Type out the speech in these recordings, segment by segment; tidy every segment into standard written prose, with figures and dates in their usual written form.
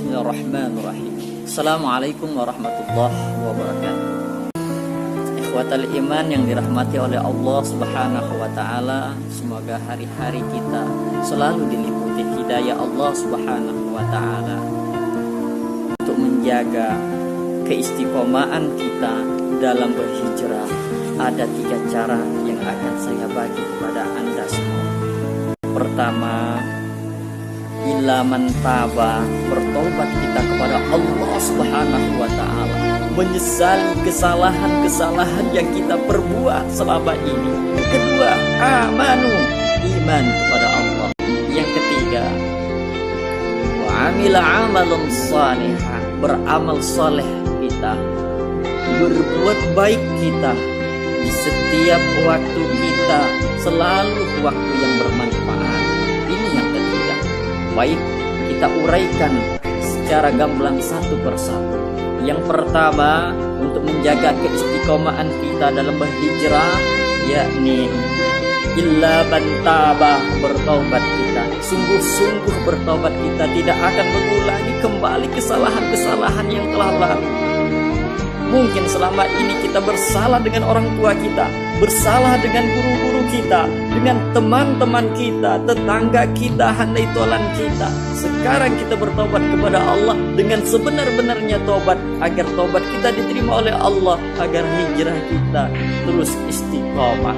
Bismillahirrahmanirrahim. Assalamualaikum warahmatullahi wabarakatuh. Ikhwatal iman yang dirahmati oleh Allah Subhanahu wa taala, semoga hari-hari kita selalu diliputi hidayah Allah Subhanahu wa taala untuk menjaga keistiqomahan kita dalam berhijrah. Ada 3 cara yang akan saya bagi kepada Anda semua. Pertama, ilaman taba, bertobat kita kepada Allah Subhanahu wa taala, menyesali kesalahan-kesalahan yang kita perbuat selama ini. Kedua, amanu, iman kepada Allah. Yang ketiga, wa amila amalan salihah, beramal saleh kita, berbuat baik kita di setiap waktu kita, selalu waktu yang bermanfaat. Ini yang ketiga. Baik, kita uraikan secara gamblang satu persatu. Yang pertama, untuk menjaga keistiqomahan kita dalam berhijrah, yakni illa bantaba, bertobat kita. Sungguh-sungguh bertobat kita, tidak akan mengulangi kembali kesalahan-kesalahan yang telah lalu. Mungkin selama ini kita bersalah dengan orang tua kita, bersalah dengan guru-guru kita, dengan teman-teman kita, tetangga kita, handai tolan kita. Sekarang kita bertobat kepada Allah dengan sebenar-benarnya tobat, agar tobat kita diterima oleh Allah, agar hijrah kita terus istiqomah.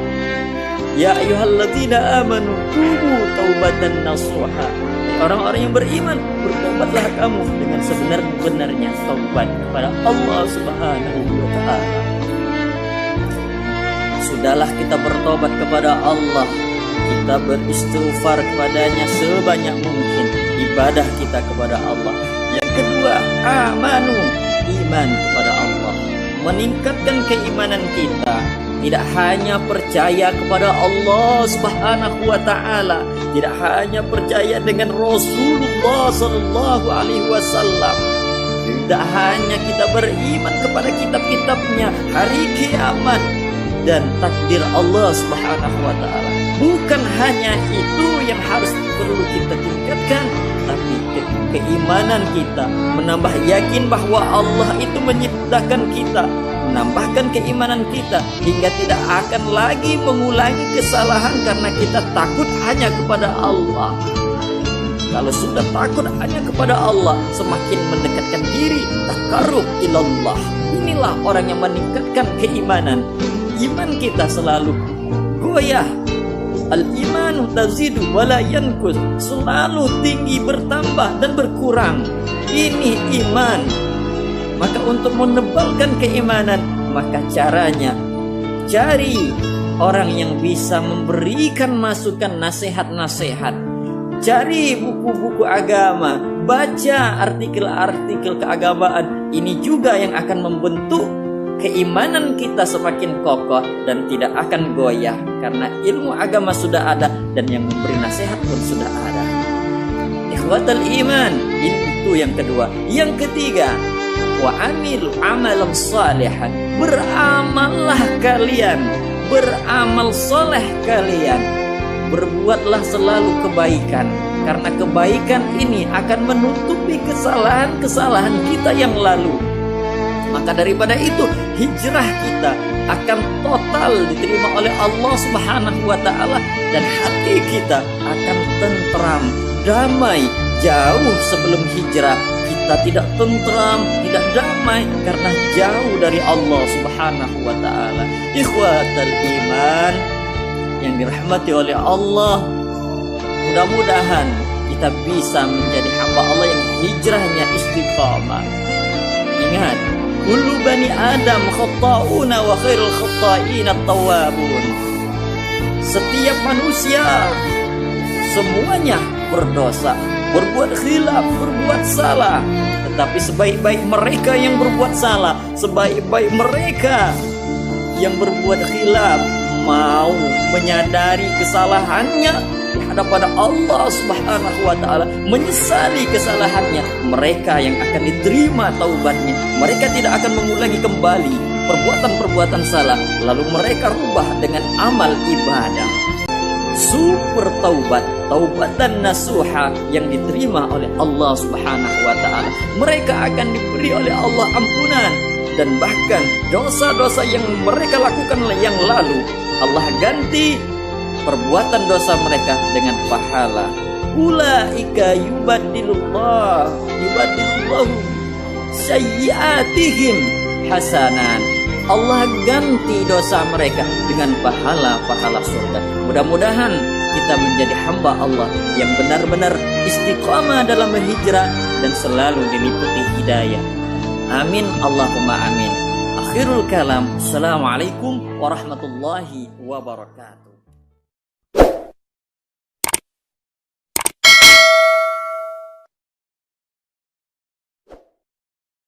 Ya ayyuhalladzina amanu tubu taubatan nasuha. Orang-orang yang beriman, bertobatlah kamu dengan sebenar-benarnya taubat kepada Allah Subhanahu wa taala. Sudahlah kita bertobat kepada Allah, kita beristighfar kepadanya sebanyak mungkin, ibadah kita kepada Allah. Yang kedua, amanu, iman kepada Allah, meningkatkan keimanan kita. Tidak hanya percaya kepada Allah Subhanahu wa taala, tidak hanya percaya dengan Rasulullah sallallahu alaihi wasallam, tidak hanya kita beriman kepada kitab-kitabnya, hari kiamat dan takdir Allah Subhanahu wa taala. Bukan hanya itu yang harus perlu kita tingkatkan, tapi keimanan kita, menambah yakin bahwa Allah itu menciptakan kita, menambahkan keimanan kita hingga tidak akan lagi mengulangi kesalahan karena kita takut hanya kepada Allah. Kalau sudah takut hanya kepada Allah, semakin mendekatkan diri, taqarrub ilallah. Inilah orang yang meningkatkan keimanan. Iman kita selalu goyah. Al-imanu tazidu wala yanqus, selalu tinggi, bertambah dan berkurang. Ini iman. Maka untuk menebalkan keimanan, maka caranya cari orang yang bisa memberikan masukan, nasihat-nasihat. Cari buku-buku agama, baca artikel-artikel keagamaan. Ini juga yang akan membentuk keimanan kita semakin kokoh dan tidak akan goyah, karena ilmu agama sudah ada dan yang memberi nasihat pun sudah ada. Ikhwatal iman, itu yang kedua. Yang ketiga, wa amilu amalan salihan, beramallah kalian, beramal soleh kalian, berbuatlah selalu kebaikan, karena kebaikan ini akan menutupi kesalahan-kesalahan kita yang lalu. Maka daripada itu, hijrah kita akan total diterima oleh Allah Subhanahu wa taala dan hati kita akan tentram, damai. Jauh sebelum hijrah kita tidak tentram, tidak damai karena jauh dari Allah Subhanahu wa taala. Ikhwatal iman yang dirahmati oleh Allah, mudah-mudahan kita bisa menjadi hamba Allah yang hijrahnya istiqamah. Ingat, kullu bani Adam khata'una wa khairul khata'ina at-tawwabun. Setiap manusia semuanya berdosa, berbuat khilaf, berbuat salah. Tetapi sebaik-baik mereka yang berbuat salah, sebaik-baik mereka yang berbuat khilaf, mau menyadari kesalahannya di hadapan Allah Subhanahu wa taala, menyesali kesalahannya, mereka yang akan diterima taubatnya. Mereka tidak akan mengulangi kembali perbuatan-perbuatan salah, lalu mereka rubah dengan amal ibadah. super taubat, taubatan nasuha yang diterima oleh Allah Subhanahu wa taala. Mereka akan diberi oleh Allah ampunan, dan bahkan dosa-dosa yang mereka lakukan yang lalu Allah ganti perbuatan dosa mereka dengan pahala. Ulaika yubadilullahu sayyiatihim hasanan. Allah ganti dosa mereka dengan pahala-pahala surga. Mudah-mudahan kita menjadi hamba Allah yang benar-benar istiqamah dalam berhijrah dan selalu diliputi hidayah. Amin Allahumma amin. Akhirul kalam. Assalamualaikum warahmatullahi wabarakatuh.